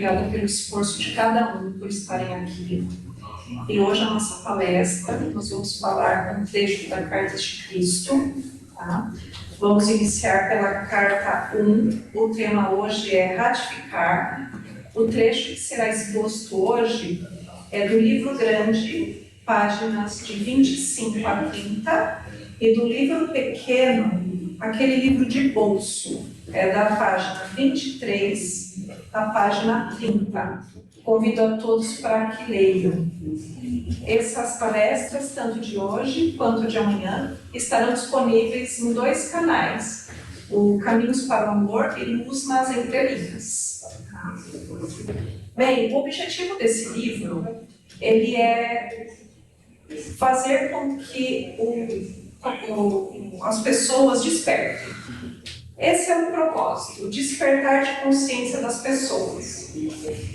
obrigada pelo esforço de cada um por estarem aqui. E hoje a nossa palestra, nós vamos falar um trecho da Carta de Cristo, tá? Vamos iniciar pela Carta 1, o tema hoje é ratificar. O trecho que será exposto hoje é do livro grande, páginas de 25 a 30, e do livro pequeno, aquele livro de bolso, é da página 23 à página 30. Convido a todos para que leiam. Essas palestras, tanto de hoje quanto de amanhã, estarão disponíveis em 2 canais, o Caminhos para o Amor e Luz nas Entrelinhas. Bem, o objetivo desse livro, ele é fazer com que as pessoas despertem. Esse é o propósito, despertar de consciência das pessoas.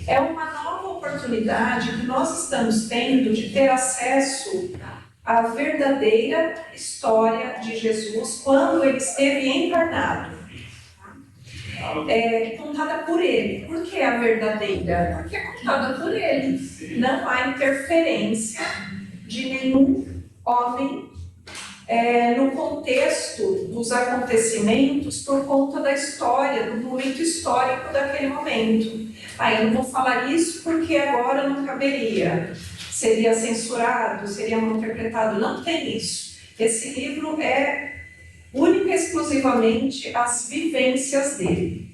É uma nova oportunidade que nós estamos tendo de ter acesso à verdadeira história de Jesus quando ele esteve encarnado. Contada por ele. Por que a verdadeira? Porque é contada por ele. Não há interferência de nenhum homem no contexto dos acontecimentos por conta da história, do momento histórico daquele momento. Eu não vou falar isso porque agora não caberia. Seria censurado, seria mal interpretado. Não tem isso. Esse livro é única e exclusivamente as vivências dele.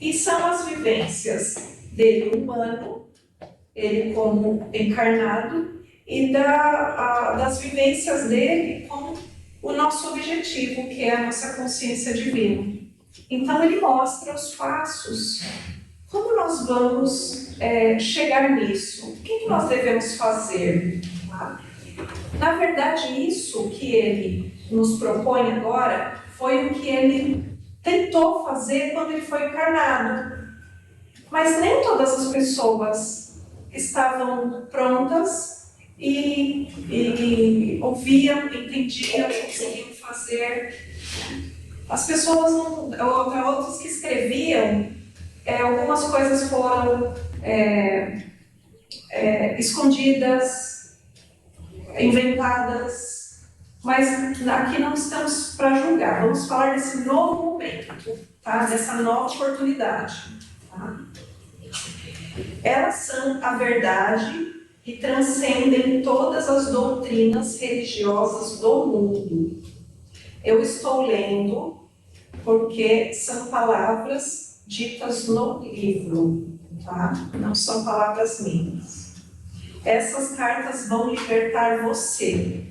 E são as vivências dele humano, ele como encarnado, e das vivências dele como o nosso objetivo, que é a nossa consciência divina. Então ele mostra os passos. Como nós vamos chegar nisso? O que nós devemos fazer? Na verdade, isso que ele nos propõe agora foi o que ele tentou fazer quando ele foi encarnado. Mas nem todas as pessoas estavam prontas e ouviam, entendiam, conseguiam fazer. As pessoas, outras que escreviam, algumas coisas foram escondidas, inventadas, mas aqui não estamos para julgar, vamos falar desse novo momento, tá? Dessa nova oportunidade. Tá? Elas são a verdade e transcendem todas as doutrinas religiosas do mundo. Eu estou lendo porque são palavras ditas no livro, tá? Não são palavras minhas. Essas cartas vão libertar você.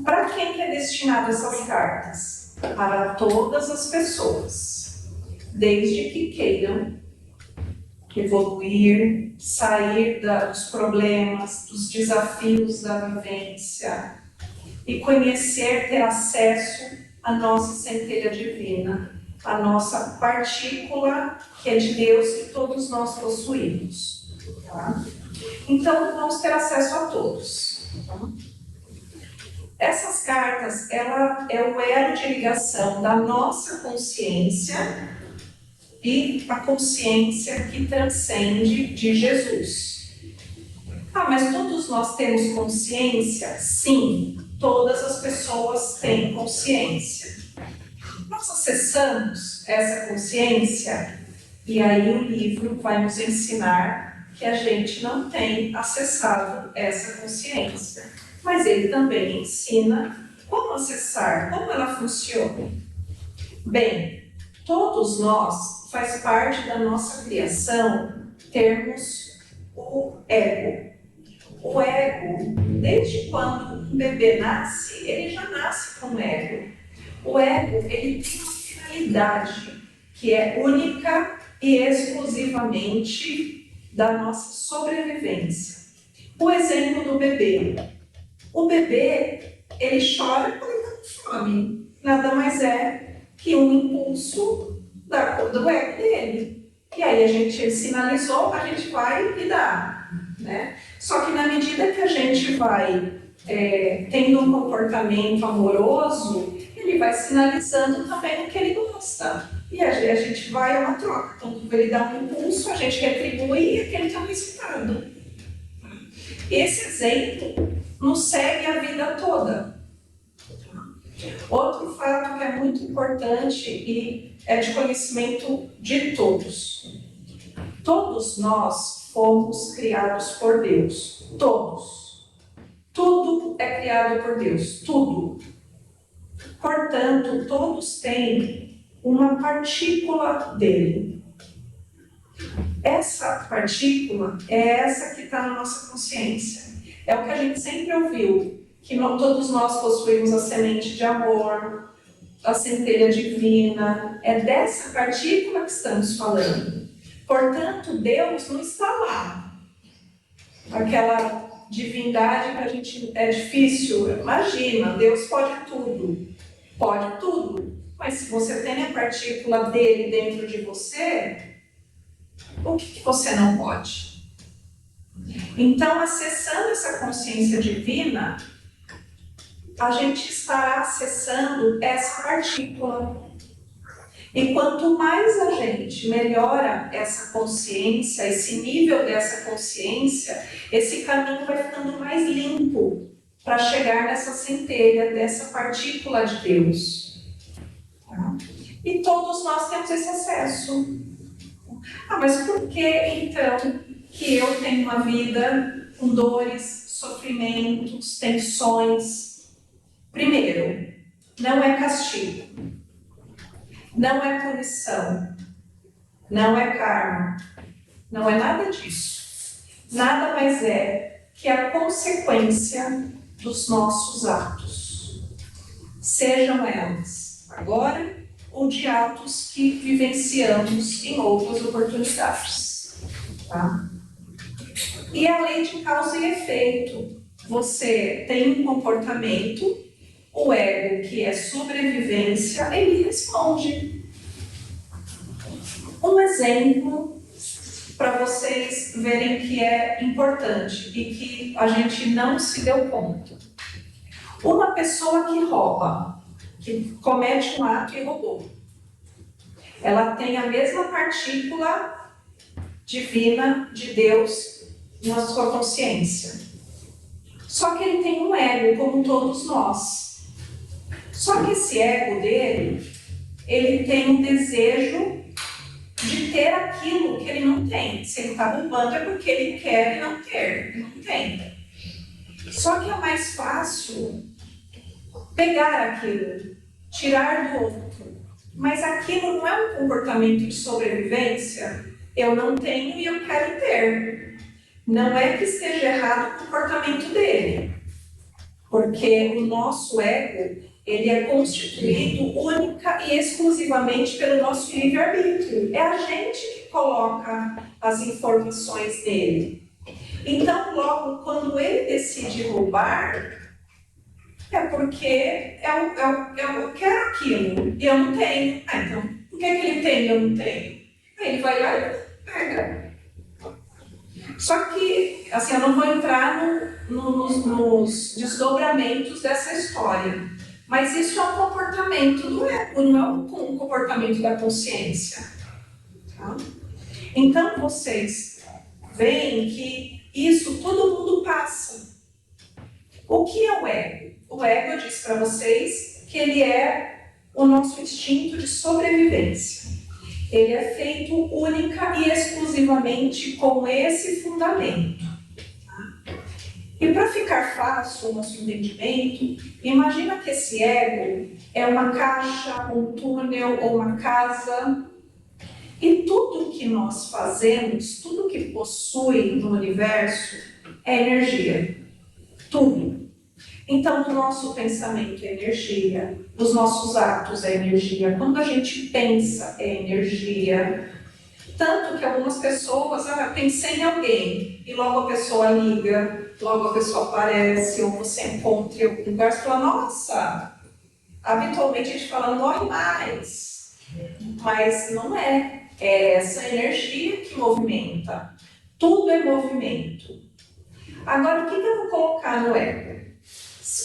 Para quem que é destinado essas cartas? Para todas as pessoas, desde que queiram evoluir, sair dos problemas, dos desafios da vivência e conhecer, ter acesso à nossa centelha divina, à nossa partícula que é de Deus que todos nós possuímos. Tá? Então, vamos ter acesso a todos. Tá? Essas cartas, ela é o elo de ligação da nossa consciência e a consciência que transcende de Jesus. Mas todos nós temos consciência? Sim, todas as pessoas têm consciência. Nós acessamos essa consciência e aí o livro vai nos ensinar que a gente não tem acessado essa consciência. Mas ele também ensina como acessar, como ela funciona. Bem, todos nós, faz parte da nossa criação, termos o ego. O ego, desde quando um bebê nasce, ele já nasce com ego. O ego, ele tem uma finalidade que é única e exclusivamente da nossa sobrevivência. O exemplo do bebê. O bebê, ele chora quando ele está com fome. Nada mais é que um impulso do ego dele. E aí a gente sinalizou, a gente vai e dá. Né? Só que na medida que a gente vai tendo um comportamento amoroso, ele vai sinalizando também o que ele gosta. E a gente vai a uma troca. Então, ele dá um impulso, a gente retribui e aquele tem um resultado. Esse exemplo nos segue a vida toda. Outro fato que é muito importante e é de conhecimento de todos. Todos nós fomos criados por Deus. Todos. Tudo é criado por Deus. Tudo. Portanto, todos têm uma partícula dele. Essa partícula é essa que está na nossa consciência. É o que a gente sempre ouviu, que todos nós possuímos a semente de amor, a centelha divina. É dessa partícula que estamos falando. Portanto, Deus não está lá. Aquela divindade que a gente é difícil. Imagina, Deus pode tudo. Pode tudo. Mas se você tem a partícula dele dentro de você, o que você não pode? Então, acessando essa consciência divina, a gente estará acessando essa partícula. E quanto mais a gente melhora essa consciência, esse nível dessa consciência, esse caminho vai ficando mais limpo para chegar nessa centelha, dessa partícula de Deus. Tá? E todos nós temos esse acesso. Mas por que então que eu tenho uma vida com dores, sofrimentos, tensões? Primeiro, não é castigo, não é punição, não é karma, não é nada disso. Nada mais é que a consequência dos nossos atos, sejam elas agora ou de atos que vivenciamos em outras oportunidades. Tá? E a lei de causa e efeito. Você tem um comportamento, o ego, que é sobrevivência, ele responde. Um exemplo para vocês verem que é importante e que a gente não se deu conta. Uma pessoa que rouba, que comete um ato e roubou, ela tem a mesma partícula divina de Deus na sua consciência. Só que ele tem um ego, como todos nós. Só que esse ego dele, ele tem um desejo de ter aquilo que ele não tem. Se ele está roubando é porque ele quer e não ter, ele não tem. Só que é mais fácil pegar aquilo, tirar do outro. Mas aquilo não é um comportamento de sobrevivência. Eu não tenho e eu quero ter. Não é que esteja errado o comportamento dele. Porque o nosso ego, ele é constituído única e exclusivamente pelo nosso livre-arbítrio. É a gente que coloca as informações dele. Então, logo, quando ele decide roubar, é porque eu quero aquilo e eu não tenho. Então, por que ele tem e eu não tenho? Aí ele vai lá e pega. Só que, assim, eu não vou entrar nos desdobramentos dessa história. Mas isso é um comportamento do ego, não é um comportamento da consciência. Tá? Então, vocês veem que isso todo mundo passa. O que é o ego? O ego, eu disse para vocês que ele é o nosso instinto de sobrevivência. Ele é feito única e exclusivamente com esse fundamento. E para ficar fácil o nosso entendimento, imagina que esse ego é uma caixa, um túnel ou uma casa. E tudo que nós fazemos, tudo que possui no universo é energia. Tudo. Então, o nosso pensamento é energia, os nossos atos é energia, quando a gente pensa é energia. Tanto que algumas pessoas, pensei em alguém, e logo a pessoa liga, logo a pessoa aparece, ou você encontra em algum lugar e fala, nossa, habitualmente a gente fala, não morre mais. Mas não é, é essa energia que movimenta. Tudo é movimento. Agora, o que eu vou colocar no ego?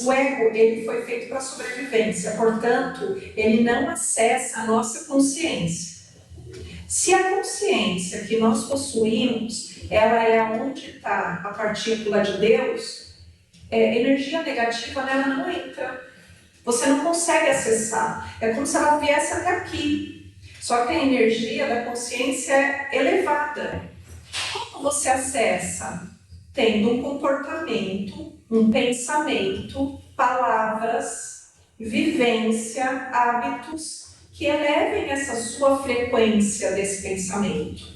O ego, ele foi feito para sobrevivência, portanto, ele não acessa a nossa consciência. Se a consciência que nós possuímos, ela é onde está a partícula de Deus, energia negativa nela não entra. Você não consegue acessar. É como se ela viesse até aqui. Só que a energia da consciência é elevada. Como você acessa? Tendo um comportamento, um pensamento, palavras, vivência, hábitos que elevem essa sua frequência desse pensamento.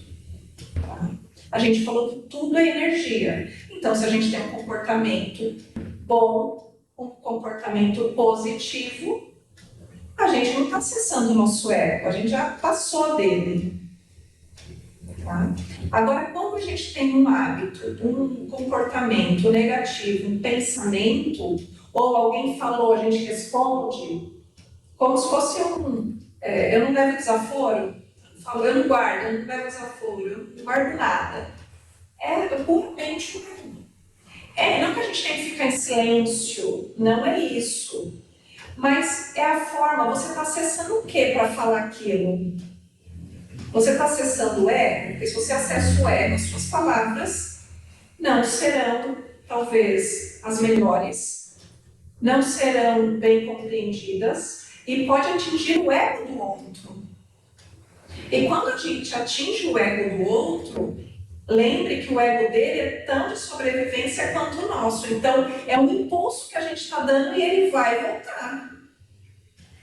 A gente falou que tudo é energia. Então, se a gente tem um comportamento bom, um comportamento positivo, a gente não está acessando o nosso ego, a gente já passou dele. Tá? Agora, quando a gente tem um hábito, um comportamento negativo, um pensamento, ou alguém falou, a gente responde, como se fosse eu não levo desaforo, eu não guardo, eu não levo desaforo, eu não guardo nada. É puramente um ego. Não que a gente tenha que ficar em silêncio, não é isso. Mas é a forma, você está acessando o que para falar aquilo? Você está acessando o ego, porque se você acessa o ego, as suas palavras não serão, talvez, as melhores, não serão bem compreendidas e pode atingir o ego do outro. E quando a gente atinge o ego do outro, lembre que o ego dele é tão de sobrevivência quanto o nosso. Então, é um impulso que a gente está dando e ele vai voltar.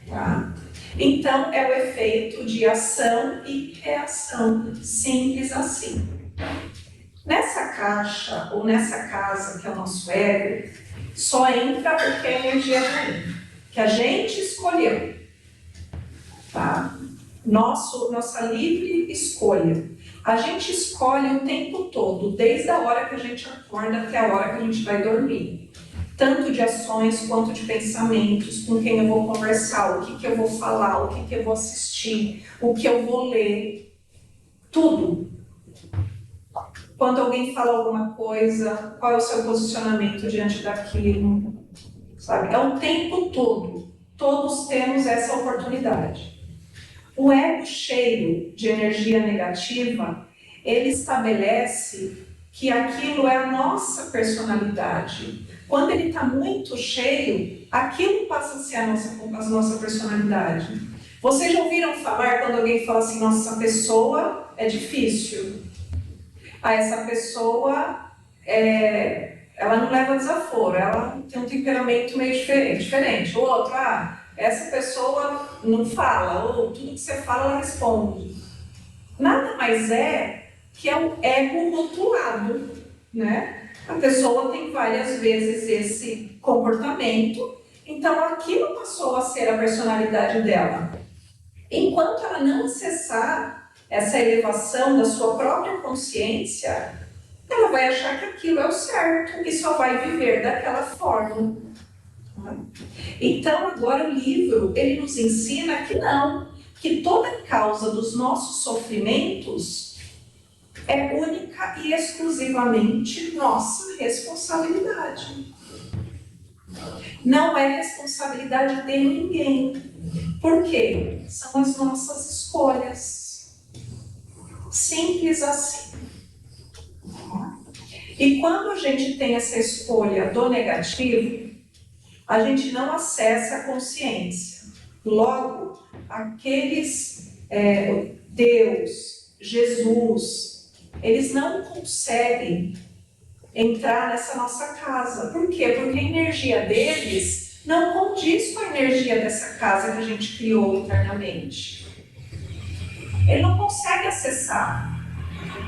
Tá? Então, é o efeito de ação e reação. Simples assim. Nessa caixa, ou nessa casa que é o nosso ego, só entra porque a energia vem, que a gente escolheu. Tá? Nossa livre escolha. A gente escolhe o tempo todo, desde a hora que a gente acorda até a hora que a gente vai dormir. Tanto de ações quanto de pensamentos, com quem eu vou conversar, o que eu vou falar, o que eu vou assistir, o que eu vou ler. Tudo. Quando alguém fala alguma coisa, qual é o seu posicionamento diante daquilo? Sabe? É o tempo todo. Todos temos essa oportunidade. O ego cheio de energia negativa, ele estabelece que aquilo é a nossa personalidade. Quando ele está muito cheio, aquilo passa a ser a nossa personalidade. Vocês já ouviram falar quando alguém fala assim, nossa, essa pessoa é difícil? Essa pessoa, ela não leva desaforo, ela tem um temperamento meio diferente. O outro, essa pessoa não fala, ou tudo que você fala, ela responde. Nada mais é que é o ego rotulado, né? A pessoa tem várias vezes esse comportamento, então aquilo passou a ser a personalidade dela. Enquanto ela não acessar essa elevação da sua própria consciência, ela vai achar que aquilo é o certo e só vai viver daquela forma. Então, agora o livro, ele nos ensina que não, que toda causa dos nossos sofrimentos é única e exclusivamente nossa responsabilidade. Não é responsabilidade de ninguém. Por quê? São as nossas escolhas. Simples assim. E quando a gente tem essa escolha do negativo, a gente não acessa a consciência. Logo, Deus, Jesus, eles não conseguem entrar nessa nossa casa. Por quê? Porque a energia deles não condiz com a energia dessa casa que a gente criou internamente. Ele não consegue acessar.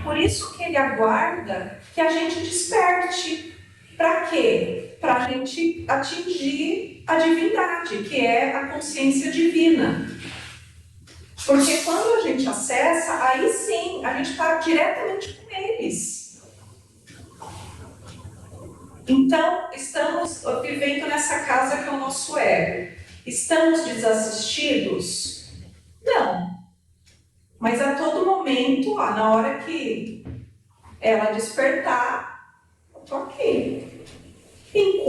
Por isso que ele aguarda que a gente desperte. Para quê? Para a gente atingir a divindade, que é a consciência divina. Porque quando a gente acessa, aí sim, a gente está diretamente com eles. Então, estamos vivendo nessa casa que é o nosso ego. Estamos desassistidos? Não. Mas a todo momento, na hora que ela despertar, eu estou aqui.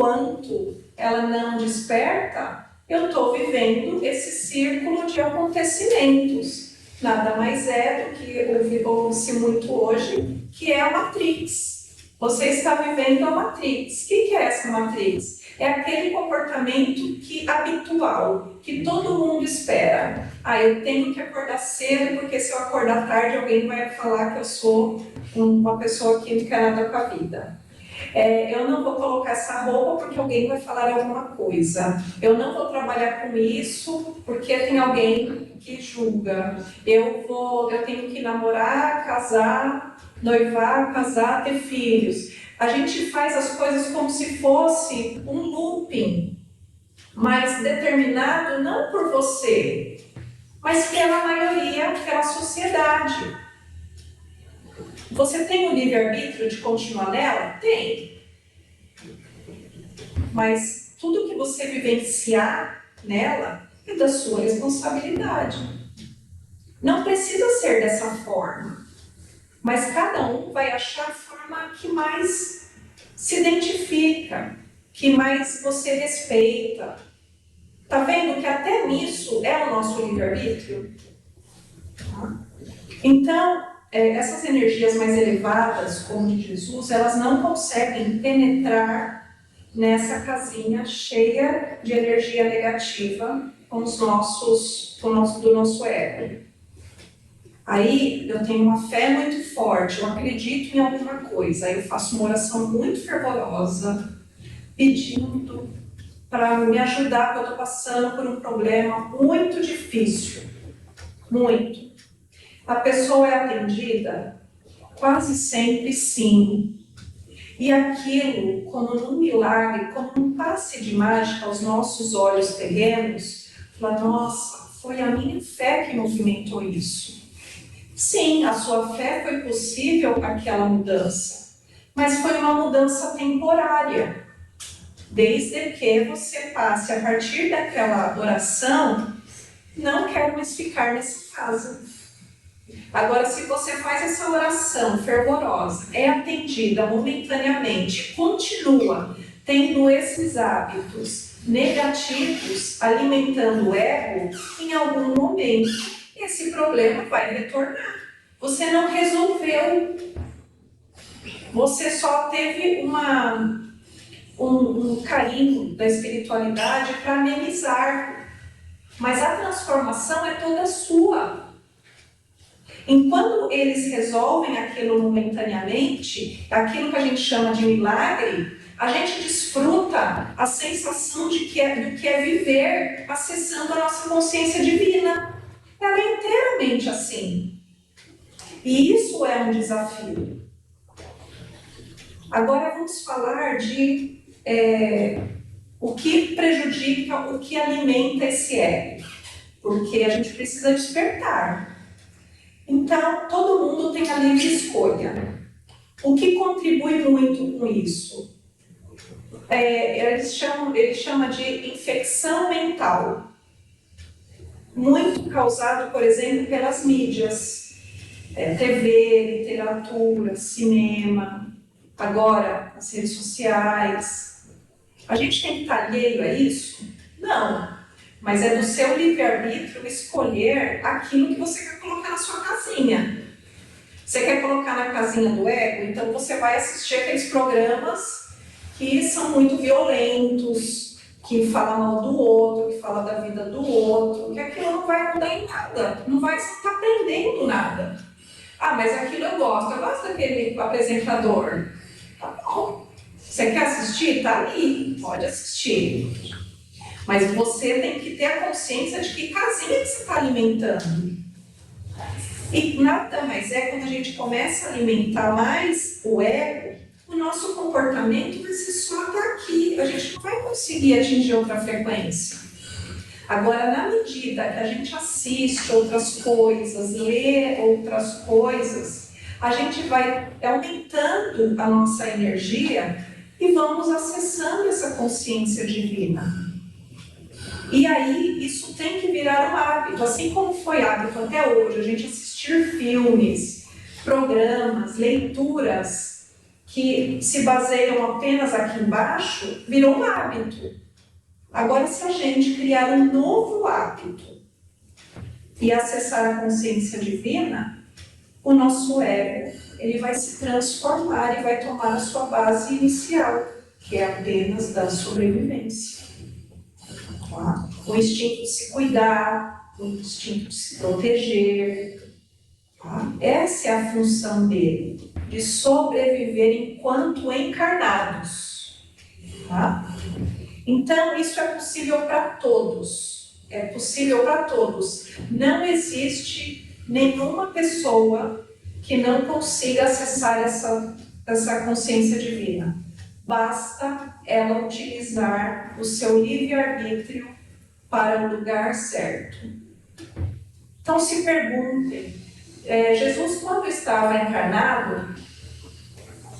enquanto ela não desperta, eu estou vivendo esse círculo de acontecimentos. Nada mais é do que ouve-se muito hoje, que é a Matrix. Você está vivendo a Matrix. O que é essa Matrix? É aquele comportamento habitual, que todo mundo espera. Eu tenho que acordar cedo, porque se eu acordar tarde, alguém vai falar que eu sou uma pessoa que não quer nada com a vida. Eu não vou colocar essa roupa porque alguém vai falar alguma coisa. Eu não vou trabalhar com isso porque tem alguém que julga. Eu tenho que namorar, casar, noivar, casar, ter filhos. A gente faz as coisas como se fosse um looping, mas determinado não por você, mas pela maioria, pela sociedade. Você tem o livre-arbítrio de continuar nela? Tem. Mas tudo que você vivenciar nela é da sua responsabilidade. Não precisa ser dessa forma, mas cada um vai achar a forma que mais se identifica, que mais você respeita. Tá vendo que até nisso é o nosso livre-arbítrio? Então, essas energias mais elevadas, como de Jesus, elas não conseguem penetrar nessa casinha cheia de energia negativa do nosso ego. Aí eu tenho uma fé muito forte, eu acredito em alguma coisa, aí eu faço uma oração muito fervorosa, pedindo para me ajudar, porque eu estou passando por um problema muito difícil, muito. A pessoa é atendida? Quase sempre sim. E aquilo, como num milagre, como num passe de mágica aos nossos olhos terrenos, fala, nossa, foi a minha fé que movimentou isso. Sim, a sua fé foi possível aquela mudança, mas foi uma mudança temporária. Desde que você passe a partir daquela oração, não quero mais ficar nessa casa. Agora, se você faz essa oração fervorosa, é atendida momentaneamente, continua tendo esses hábitos negativos, alimentando o ego, em algum momento, esse problema vai retornar. Você não resolveu. Você só teve um carinho da espiritualidade para amenizar. Mas a transformação é toda sua. Enquanto eles resolvem aquilo momentaneamente, aquilo que a gente chama de milagre, a gente desfruta a sensação do que é viver acessando a nossa consciência divina. Ela é inteiramente assim. E isso é um desafio. Agora vamos falar de o que prejudica, o que alimenta esse ego. Porque a gente precisa despertar. Então, todo mundo tem a livre escolha. O que contribui muito com isso? Ele chama de infecção mental. Muito causado, por exemplo, pelas mídias. TV, literatura, cinema, agora as redes sociais. A gente tem que estar alheio a isso? Não. Mas é do seu livre-arbítrio escolher aquilo que você quer colocar na sua casinha. Você quer colocar na casinha do ego? Então você vai assistir aqueles programas que são muito violentos, que falam mal do outro, que falam da vida do outro, que aquilo não vai mudar em nada, não vai estar aprendendo nada. Mas aquilo eu gosto daquele apresentador. Tá bom. Você quer assistir? Tá ali, pode assistir. Mas você tem que ter a consciência de que casinha que você está alimentando. E nada mais é quando a gente começa a alimentar mais o ego, o nosso comportamento vai ser só até aqui. A gente não vai conseguir atingir outra frequência. Agora, na medida que a gente assiste outras coisas, lê outras coisas, a gente vai aumentando a nossa energia e vamos acessando essa consciência divina. E aí, isso tem que virar um hábito, assim como foi hábito até hoje, a gente assistir filmes, programas, leituras que se baseiam apenas aqui embaixo, virou um hábito. Agora, se a gente criar um novo hábito e acessar a consciência divina, o nosso ego ele vai se transformar e vai tomar a sua base inicial, que é apenas da sobrevivência. Tá? O instinto de se cuidar, o instinto de se proteger. Tá? Essa é a função dele, de sobreviver enquanto encarnados. Tá? Então, isso é possível para todos. É possível para todos. Não existe nenhuma pessoa que não consiga acessar essa consciência divina. Basta ela utilizar o seu livre-arbítrio para o lugar certo. Então, se perguntem, Jesus, quando estava encarnado,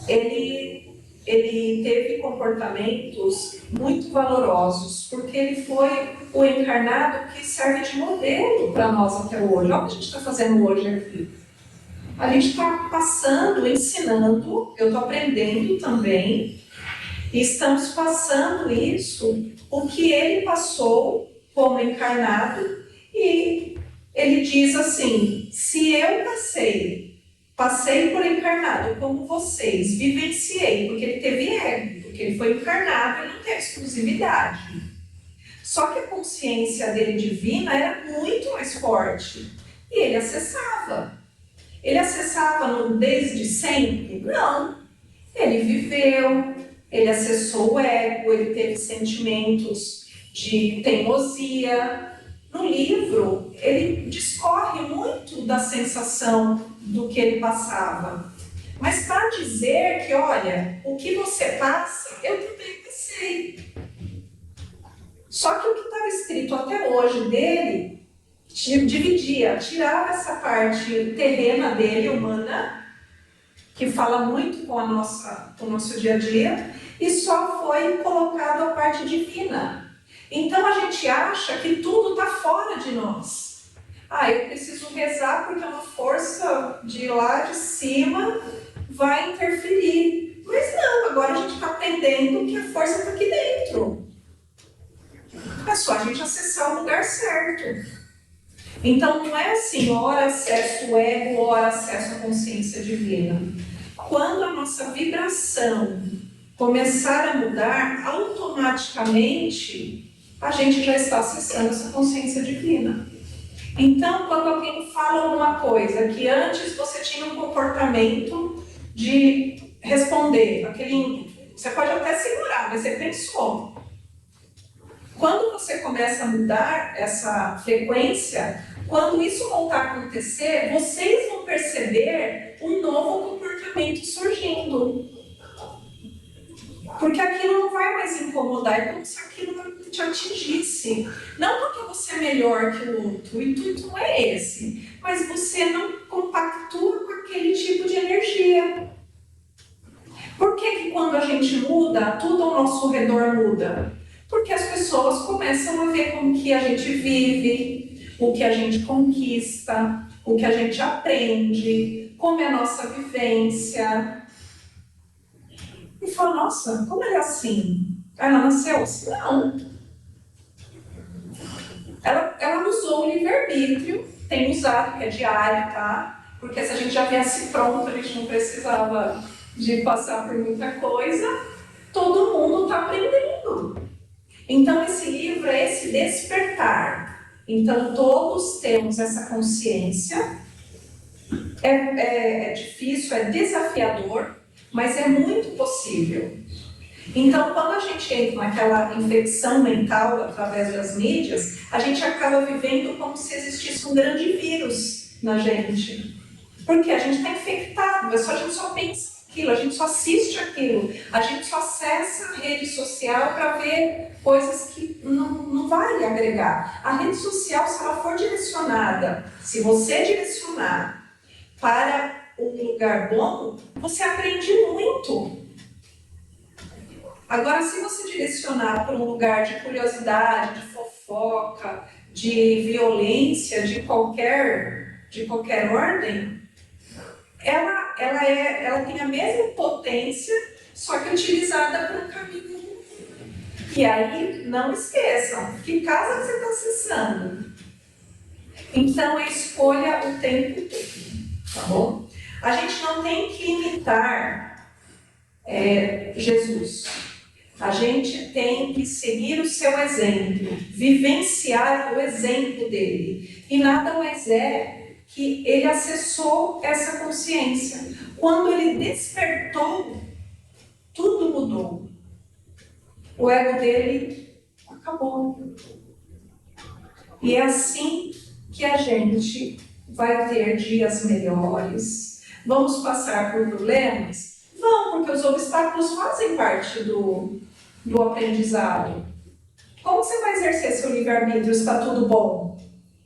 ele teve comportamentos muito valorosos, porque ele foi o encarnado que serve de modelo para nós até hoje. Olha o que a gente está fazendo hoje aqui. A gente está passando, ensinando, eu estou aprendendo também, e estamos passando isso, o que ele passou como encarnado, e ele diz assim, se eu passei por encarnado como vocês, vivenciei, porque ele teve ego, porque ele foi encarnado e não teve exclusividade. Só que a consciência dele divina era muito mais forte, e ele acessava. Ele acessava desde sempre? Não. Ele viveu, ele acessou o ego, ele teve sentimentos de teimosia. No livro, ele discorre muito da sensação do que ele passava. Mas para dizer que, olha, o que você passa, eu também passei. Só que o que estava escrito até hoje dele dividia, tirava essa parte terrena dele, humana, que fala muito com o nosso dia a dia, e só foi colocado a parte divina. Então a gente acha que tudo está fora de nós. Eu preciso rezar porque uma força de lá de cima vai interferir. Mas não, agora a gente está aprendendo que a força está aqui dentro. É só a gente acessar o lugar certo. Então não é assim, ora acesso o ego, ora acesso a consciência divina. Quando a nossa vibração começar a mudar, automaticamente a gente já está acessando essa consciência divina. Então, quando alguém fala alguma coisa que antes você tinha um comportamento de responder, você pode até segurar, mas você pensou. Quando você começa a mudar essa frequência, quando isso voltar a acontecer, vocês vão perceber um novo comportamento surgindo. Porque aquilo não vai mais incomodar, é como se aquilo não te atingisse. Não porque você é melhor que o outro, o intuito não é esse, mas você não compactua com aquele tipo de energia. Por que quando a gente muda, tudo ao nosso redor muda? Porque as pessoas começam a ver como que a gente vive, o que a gente conquista, o que a gente aprende, como é a nossa vivência. E fala, nossa, como ela é assim? Ela nasceu assim? Não. Ela usou o livre-arbítrio, tem usado, que é diário, tá? Porque se a gente já viesse pronto, a gente não precisava de passar por muita coisa. Todo mundo está aprendendo. Então, esse livro é esse despertar. Então, todos temos essa consciência. É difícil, é desafiador, mas é muito possível. Então, quando a gente entra naquela infecção mental através das mídias, a gente acaba vivendo como se existisse um grande vírus na gente. Porque a gente está infectado, a gente só pensa aquilo, a gente só assiste aquilo, a gente só acessa a rede social para ver coisas que não vai agregar. A rede social, se ela for direcionada, se você direcionar para um lugar bom, você aprende muito. Agora, se você direcionar para um lugar de curiosidade, de fofoca, de violência, de qualquer ordem, ela tem a mesma potência, só que utilizada para um caminho. E aí, não esqueçam, que casa você está acessando? Então, escolha o tempo todo, tá bom? A gente não tem que imitar Jesus. A gente tem que seguir o seu exemplo, vivenciar o exemplo dele. E nada mais é que ele acessou essa consciência. Quando ele despertou, tudo mudou. O ego dele acabou. E é assim que a gente vai ter dias melhores. Vamos passar por problemas? Não, porque os obstáculos fazem parte do aprendizado. Como você vai exercer seu livre-arbítrio se está tudo bom?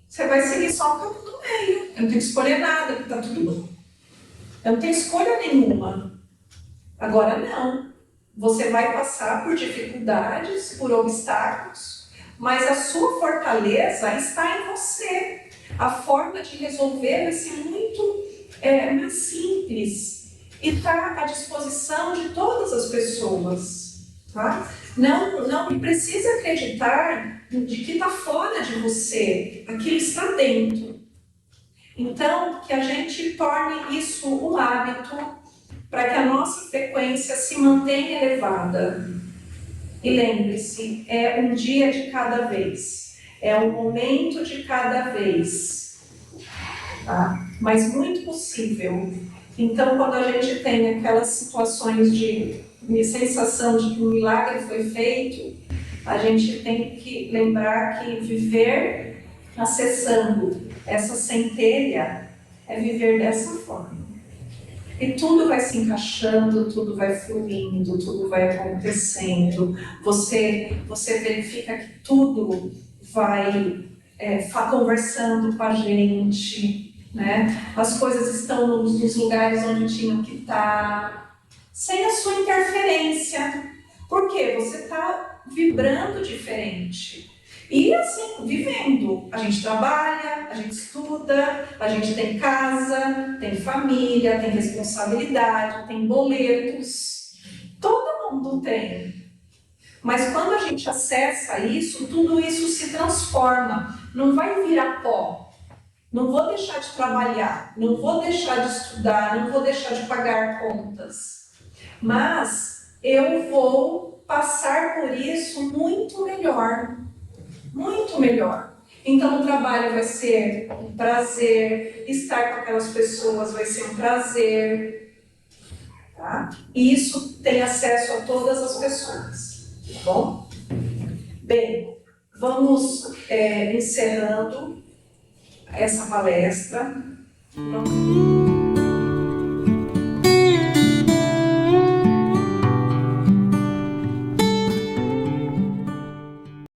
Você vai seguir só o caminho do meio. Eu não tenho que escolher nada, porque está tudo bom. Eu não tenho escolha nenhuma. Agora não. Você vai passar por dificuldades, por obstáculos, mas a sua fortaleza está em você. A forma de resolver vai ser muito mais simples e está à disposição de todas as pessoas. Tá? Não precisa acreditar de que está fora de você, aquilo está dentro. Então, que a gente torne isso um hábito para que a nossa frequência se mantenha elevada. E lembre-se, é um dia de cada vez, é um momento de cada vez, tá? Mas muito possível. Então, quando a gente tem aquelas situações de sensação de que um milagre foi feito, a gente tem que lembrar que viver acessando essa centelha é viver dessa forma. E tudo vai se encaixando, tudo vai fluindo, tudo vai acontecendo. Você verifica que tudo vai conversando com a gente, né? As coisas estão nos lugares onde tinham que estar, sem a sua interferência. Por quê? Você está vibrando diferente. E assim, vivendo. A gente trabalha, a gente estuda, a gente tem casa, tem família, tem responsabilidade, tem boletos. Todo mundo tem. Mas quando a gente acessa isso, tudo isso se transforma. Não vai virar pó. Não vou deixar de trabalhar, não vou deixar de estudar, não vou deixar de pagar contas. Mas eu vou passar por isso muito melhor. Muito melhor. Então, o trabalho vai ser um prazer, estar com aquelas pessoas vai ser um prazer, tá? E isso tem acesso a todas as pessoas, tá bom? Bem, vamos encerrando essa palestra. Vamos...